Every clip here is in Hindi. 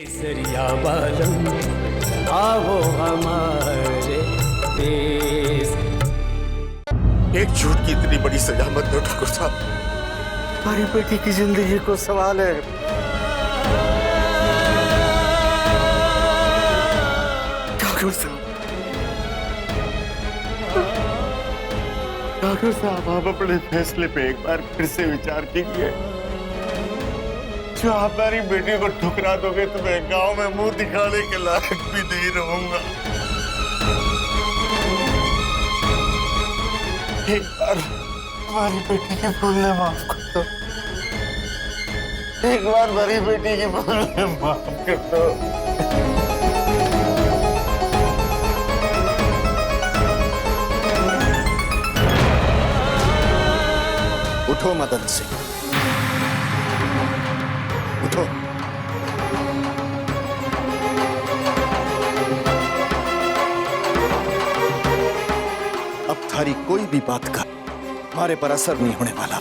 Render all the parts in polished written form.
केसरिया बालम आओ हमारे देश। एक झूठ की इतनी बड़ी सजा मत दो ठाकुर साहब। हमारी बेटी की जिंदगी को सवाल है। ठाकुर साहब आप अपने फैसले पे एक बार फिर से विचार कीजिए। जो आप हमारी बेटी को ठुकरा दोगे तो मैं गांव में मुंह दिखाने के लायक भी नहीं रहूंगा। एक बार हमारी बेटी की भूल ने माफ कर दो। एक बार हमारी बेटी की भूल ने माफ कर दो। उठो मदन सिंह, उठो। अब थारी कोई भी बात का हमारे पर असर नहीं होने वाला।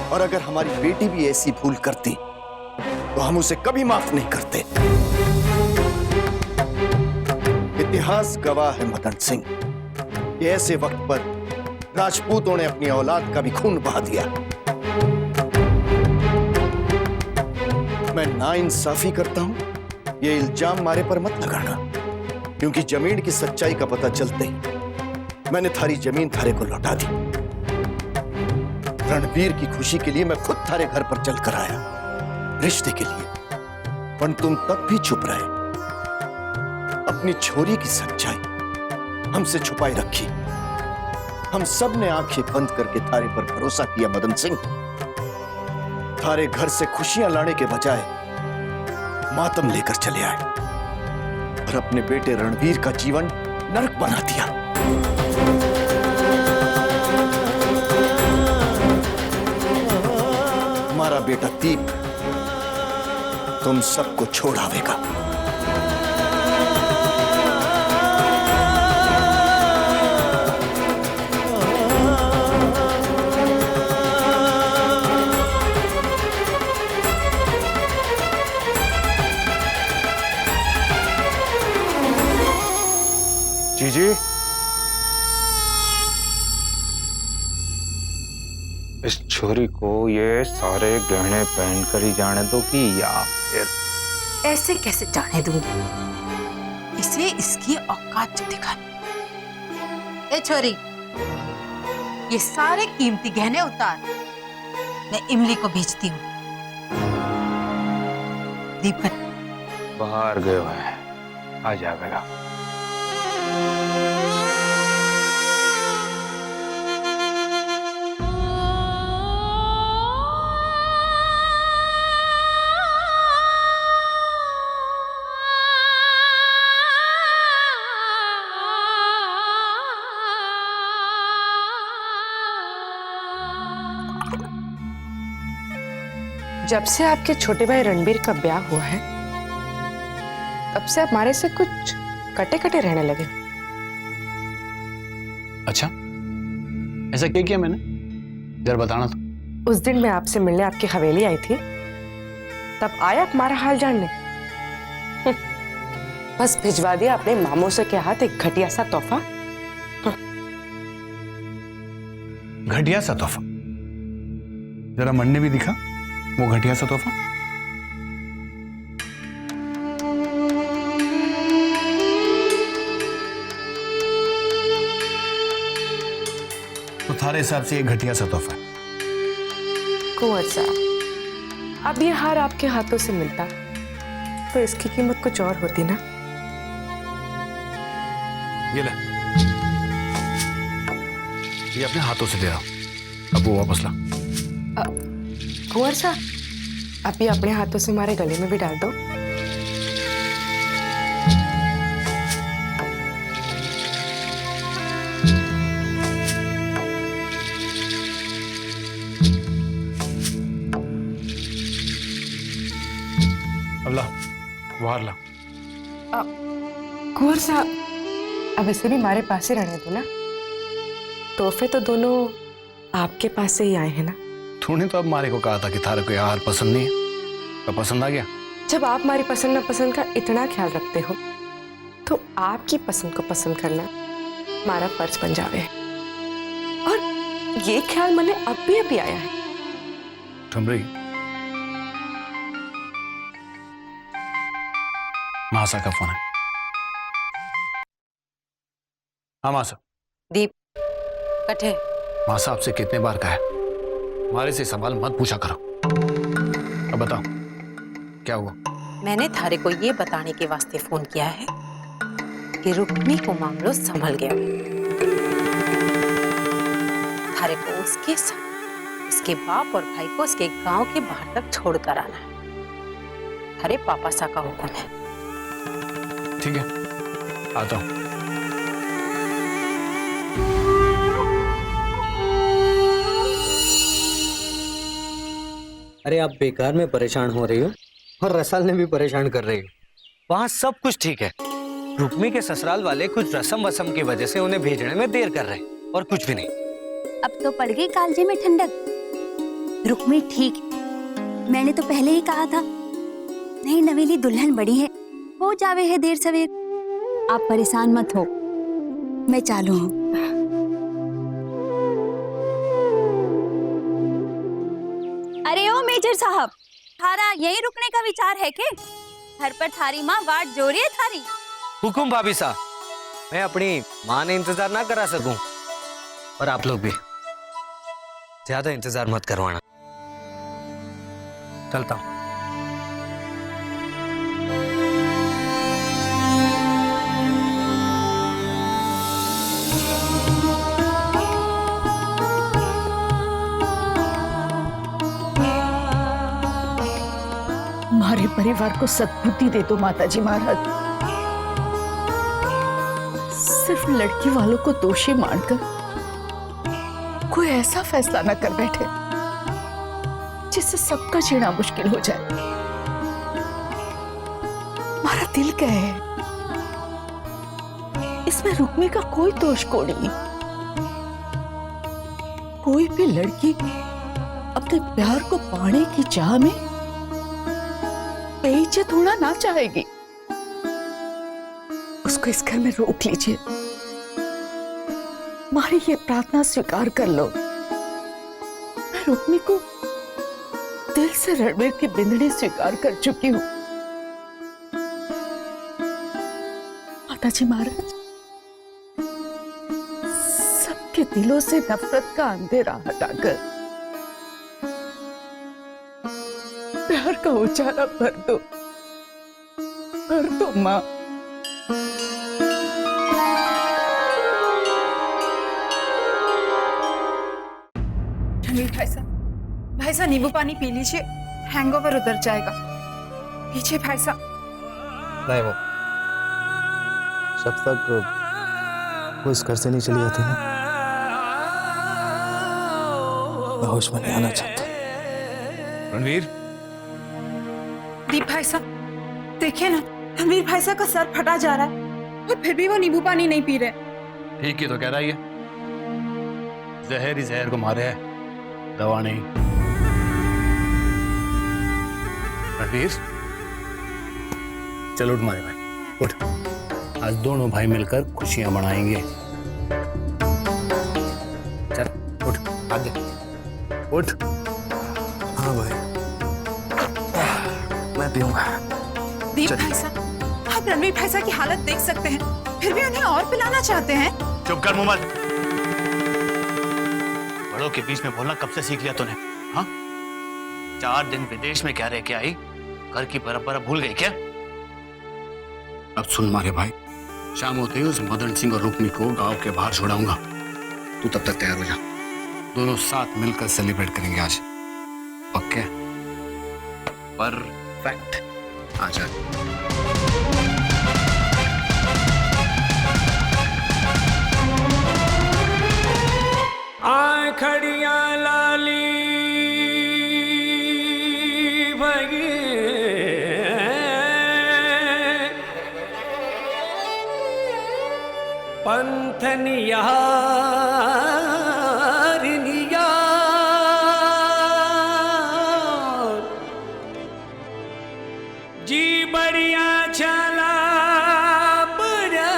और अगर हमारी बेटी भी ऐसी भूल करती तो हम उसे कभी माफ नहीं करते। इतिहास गवाह है मदन सिंह, कि ऐसे वक्त पर राजपूतों ने अपनी औलाद का भी खून बहा दिया। मैं नाइंसाफी करता हूं, ये इल्जाम मारे पर मत लगाना, क्योंकि जमीन की सच्चाई का पता चलते ही मैंने थारी जमीन थारे को लौटा दी। रणवीर की खुशी के लिए मैं खुद थारे घर पर चलकर आया, रिश्ते के लिए। पर तुम तब भी चुप रहे, अपनी छोरी की सच्चाई हमसे छुपाई रखी। हम सब ने आंखें बंद करके थारे पर भरोसा किया मदन सिंह। थारे घर से खुशियां लाने के बजाय मातम लेकर चले आए और अपने बेटे रणवीर का जीवन नरक बना दिया। हमारा बेटा दीप तुम सबको छोड़ आवेगा। जीजी, इस छोरी को ये सारे गहने पहनकर ही जाने दो कि या फिर ऐसे कैसे जाने दूंगी? इसे इसकी औकात दिखानी। ए छोरी, ये सारे कीमती गहने उतार, मैं इमली को भेजती हूँ। दीपक बाहर गयो है, आ जाएगा। जब से आपके छोटे भाई रणबीर का ब्याह हुआ है, तब से आप हमारे से कुछ कटे कटे रहने लगे। अच्छा, ऐसा क्या किया मैंने? जरा बताना तो। उस दिन मैं आपसे मिलने आपकी हवेली आई थी, तब आया हमारा हाल जानने। बस भिजवा दिया अपने मामों से के हाथ एक घटिया सा तोहफा। घटिया सा तोहफा? जरा मन ने भी दिखा वो घटिया सा तोहफा। तो थारे हिसाब से ये घटिया सा तोहफा है? कुंवर साहब, अब ये हार आपके हाथों से मिलता तो इसकी कीमत कुछ और होती ना। ये ले, ये अपने हाथों से दे रहा हूं, अब वो वापस ला। कुंवर साहब, आप ये अपने हाथों से हमारे गले में भी डाल दो। अब ला, बाहर ला। कुंवर साहब, अब ऐसे भी हमारे पास ही रहने दो ना। तोहफे तो दोनों आपके पास से ही आए हैं ना। तूने तो अब मारे को कहा था कि थारे को हार पसंद नहीं है, तो पसंद आ गया। जब आप हमारी पसंद नापसंद का इतना ख्याल रखते हो तो आपकी पसंद को पसंद करना हमारा फर्ज बन जावे है। और ये ख्याल मैंने अभी आया है। ठुमरी, मासा का फोन है। हाँ मासा। दीप कठे मासा आपसे कितने बार कहा है हमारे से सवाल मत पूछा करो। अब बताओ क्या हुआ? मैंने थारे को ये बताने के वास्ते फोन किया है कि रुक्मी को मामलो संभल गया। थारे को उसके साथ उसके बाप और भाई को उसके गांव के बाहर तक छोड़ कर आना है। थारे पापा सा का हुक्म है। ठीक है, आता हूं। अरे आप बेकार में परेशान हो रही हो और रसाल ने भी परेशान कर रही हो। वहाँ सब कुछ ठीक है। रुक्मी के ससुराल वाले कुछ रस्म वसम की वजह से उन्हें भेजने में देर कर रहे हैं और कुछ भी नहीं। अब तो पड़ गई कालजे में ठंडक। रुक्मी ठीक है, मैंने तो पहले ही कहा था। नहीं नवेली दुल्हन बड़ी है, हो जावे है देर सवेर। आप परेशान मत हो, मैं चालू हूँ। अरे ओ मेजर साहब, थारा यहीं रुकने का विचार है के? घर पर थारी माँ वाट जोड़ी है थारी। हुकुम भाभी साहब, मैं अपनी माँ ने इंतजार ना करा सकूं और आप लोग भी ज्यादा इंतजार मत करवाना। चलता हूं। हमारे परिवार को सद्बुद्धि दे दो माताजी महाराज। सिर्फ लड़की वालों को दोषी मानकर कोई ऐसा फैसला न कर बैठे जिससे सबका जीना मुश्किल हो जाए। हमारा दिल कहे इसमें रुक्मी का कोई दोष को नहीं। कोई भी लड़की अपने प्यार को पाने की चाह में बेइज्जत होना ना चाहेगी। उसको इस घर में रोक लीजिए। हमारी ये प्रार्थना स्वीकार कर लो। मैं रुक्मी को दिल से रणवीर की बिंदड़ी स्वीकार कर चुकी हूँ। माताजी महाराज, सबके दिलों से नफरत का अंधेरा हटाकर प्यार का उजाला भर दो माँ। भाई साहब नींबू पानी पी लीजिए, हैंगओवर उतर जाएगा। पीछे भाई साहब। नहीं वो जब तक वो इस घर से नहीं चली जाती ना, मैं होश में नहीं आना चाहता। रणवीर, दीप भाई साहब देखिए ना, रणवीर भाई साहब का सर फटा जा रहा है और फिर भी वो नींबू पानी नहीं पी रहे। ठीक ही तो कह रहा है, जहर ही जहर को मारे है, दवा नहीं। रणवीर, चलो उठ मारे भाई, उठ। आज दोनों भाई मिलकर खुशियां मनाएंगे। चल उठ, आगे उठ। हाँ भाई, मैं पीऊंगा। दीप भाई साहब, आप रणवीर भाई साहब की हालत देख सकते हैं, फिर भी उन्हें और पिलाना चाहते हैं। चुप कर मुंह मत। बड़ों के बीच में बोलना कब से सीख लिया तूने? हाँ, 4 दिन विदेश में क्या रह के आई, घर की परंपरा भूल गई क्या? अब सुन मारे भाई, शाम होते ही उस मदन सिंह और रुक्मी को गांव के बाहर छोड़ाऊंगा। तू तब तक तैयार हो जा, दोनों साथ मिलकर सेलिब्रेट करेंगे आज। पक्के? परफेक्ट। आजा। आँखड़ियाँ लाली भगी पंथनिया बढ़िया चला बड़ा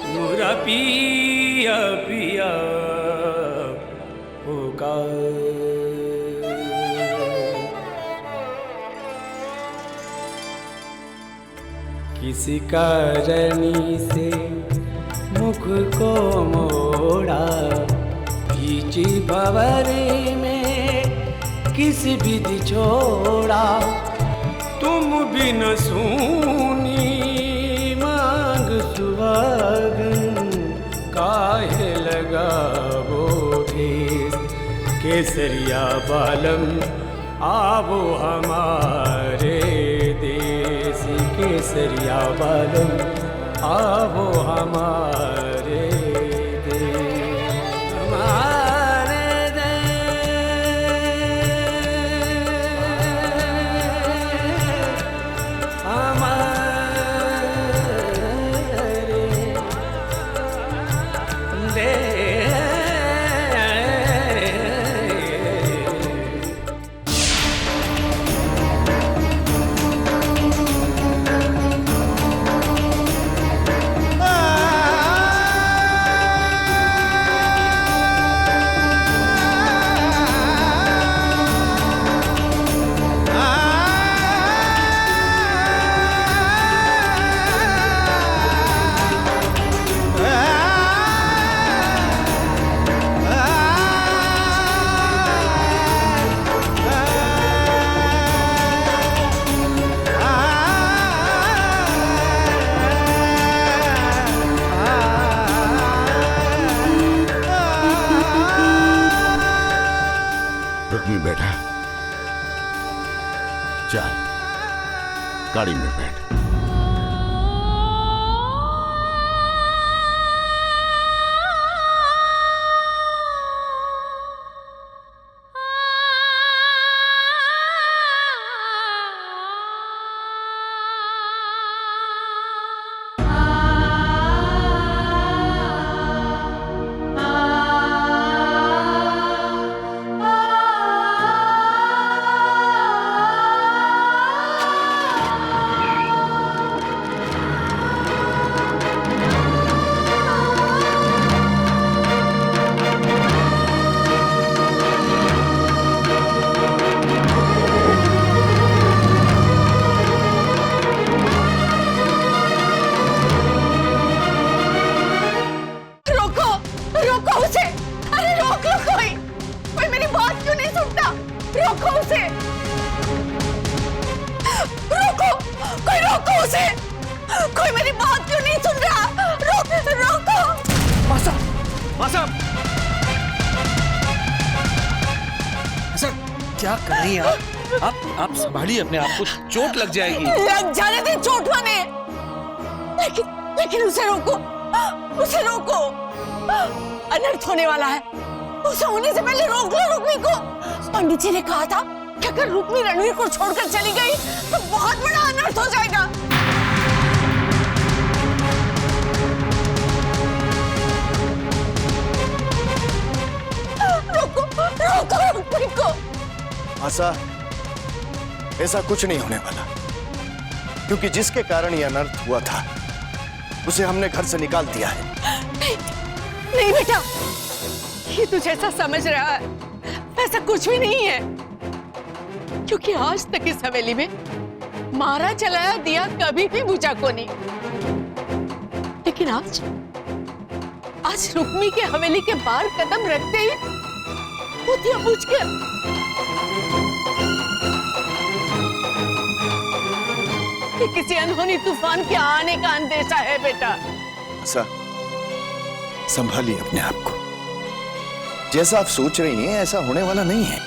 मुरा पिया पिया होगा। किसी कारणी से मुख को मोड़ा, बीच भंवरे में किस विधि छोड़ा, तुम बिन सूनी मांग सुहागन, काहे लगा वो ठेस, केसरिया बालम आवो हमारे देश, केसरिया बालम आवो हमारे देश, हमारे देश, हमारे देश। रुक्मी बेटा, चल गाड़ी में बैठ। कोई मेरी बात क्यों नहीं सुन रहा? रोको। मासा, ऐसा क्या कर रही हैं आप संभालिए अपने आप को, चोट लग जाएगी। लग जाने दे चोट वाने, लेकिन उसे रोको। अनर्थ होने वाला है, उसे होने से पहले रोक लो रुक्मी को। पंडित जी ने कहा था कि अगर रुक्मी रणवीर को छोड़कर चली गई तो बहुत बड़ा अनर्थ हो जाएगा। रोको रुक्मी को। आशा, ऐसा कुछ नहीं होने वाला, क्योंकि जिसके कारण यह अनर्थ हुआ था उसे हमने घर से निकाल दिया है। नहीं बेटा, ये तुझे ऐसा समझ रहा है, ऐसा कुछ भी नहीं है। क्योंकि आज तक इस हवेली में मारा चलाया दिया कभी भी बुझा को नहीं, लेकिन आज रुक्मी के हवेली के बाहर कदम रखते ही वो दिया बुझ गया। ये किसी अनहोनी तूफान के आने का अंदेशा है बेटा। आशा, संभालिए अपने आप को। जैसा आप सोच रही हैं ऐसा होने वाला नहीं है।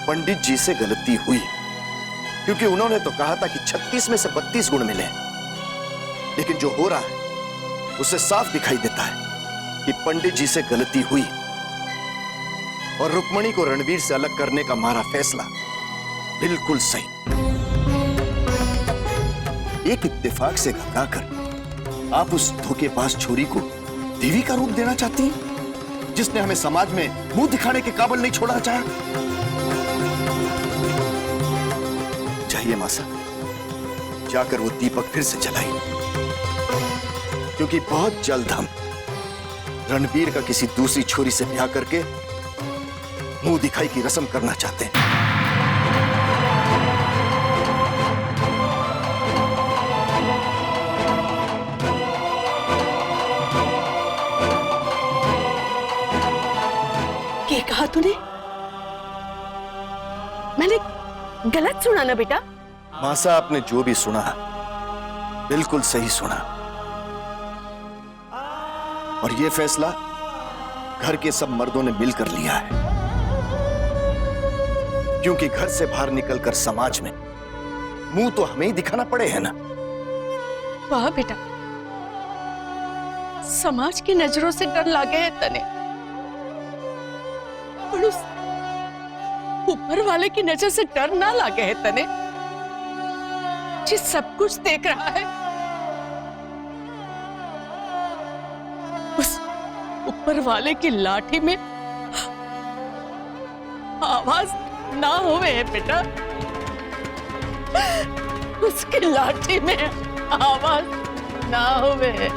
पंडित जी से गलती हुई, क्योंकि उन्होंने तो कहा था कि 36 में से 32 गुण मिले, लेकिन जो हो रहा है उससे साफ दिखाई देता है कि पंडित जी से गलती हुई और रुक्मणी को रणवीर से अलग करने का हमारा फैसला बिल्कुल सही। एक इत्तेफाक से घबराकर आप उस धोखेबाज छोरी को देवी का रूप देना चाहती हैं? जिसने हमें समाज में मुंह दिखाने के काबिल नहीं छोड़ा चाहा। चाहिए मासा, जाकर वो दीपक फिर से जलाइए, क्योंकि बहुत जल्द हम रणबीर का किसी दूसरी छोरी से ब्याह करके मुंह दिखाई की रस्म करना चाहते हैं। क्या कहा तूने? मैंने गलत सुना ना बेटा? मासा, आपने जो भी सुना बिल्कुल सही सुना, और यह फैसला घर के सब मर्दों ने मिलकर लिया है, क्योंकि घर से बाहर निकलकर समाज में मुंह तो हमें ही दिखाना पड़े है ना। वाह बेटा, समाज की नजरों से डर लागे है तने, और उस ऊपर वाले की नजर से डर ना लागे है तने, जिस सब कुछ देख रहा है। उस ऊपर वाले की लाठी में आवाज ना होवे है बेटा, उसकी लाठी में आवाज ना होवे है।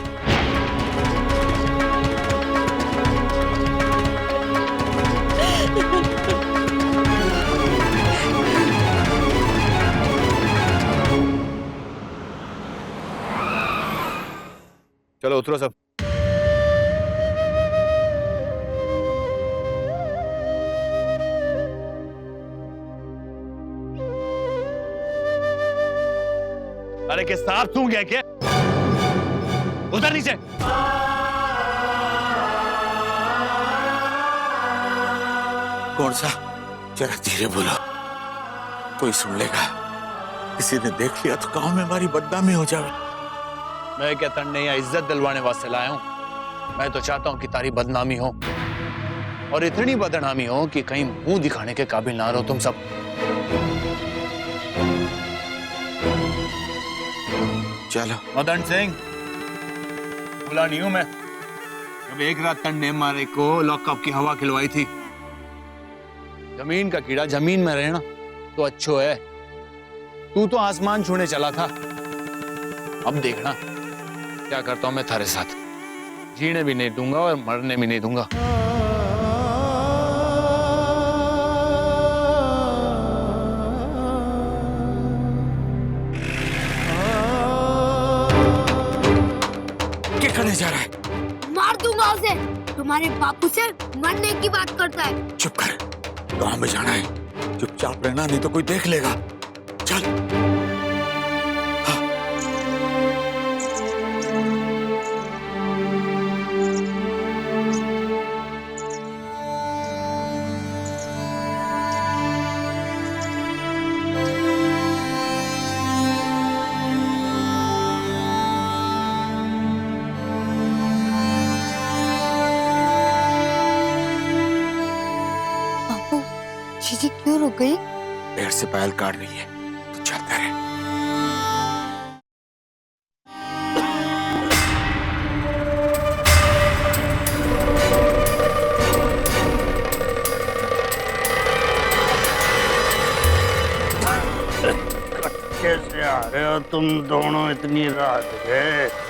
चलो उतरो सब। अरे क्या सांप सूंघ गया क्या? उतर नीचे। कौन सा? जरा धीरे बोलो, कोई सुन लेगा। किसी ने देख लिया तो गांव में हमारी बदनामी हो जाए। मैं क्या तन्ने या इज्जत दिलवाने वास्ते लाया हूं? मैं तो चाहता हूं कि तारी बदनामी हो, और इतनी बदनामी हो कि कहीं मुंह दिखाने के काबिल ना रहो तुम सब। चलो। मदन सिंह, बुला नहीं हूं मैं। जब एक रात तन्ने मारे को लॉकअप की हवा खिलवाई थी। जमीन का कीड़ा जमीन में रहना तो अच्छो है। तू तो आसमान छूने चला था, अब देखना क्या करता हूं मैं थारे साथ। जीने भी नहीं दूंगा और मरने भी नहीं दूंगा। क्या करने जा रहा है? मार दूंगा उसे। तुम्हारे बापू से मरने की बात करता है। चुप कर, गांव में जाना है, चुपचाप रहना, नहीं तो कोई देख लेगा। चल। जीजी क्यों रुक गई? पैर से पायल काट रही है, तो चलता रहे। कैसे आ रहे हो तुम दोनों इतनी रात के?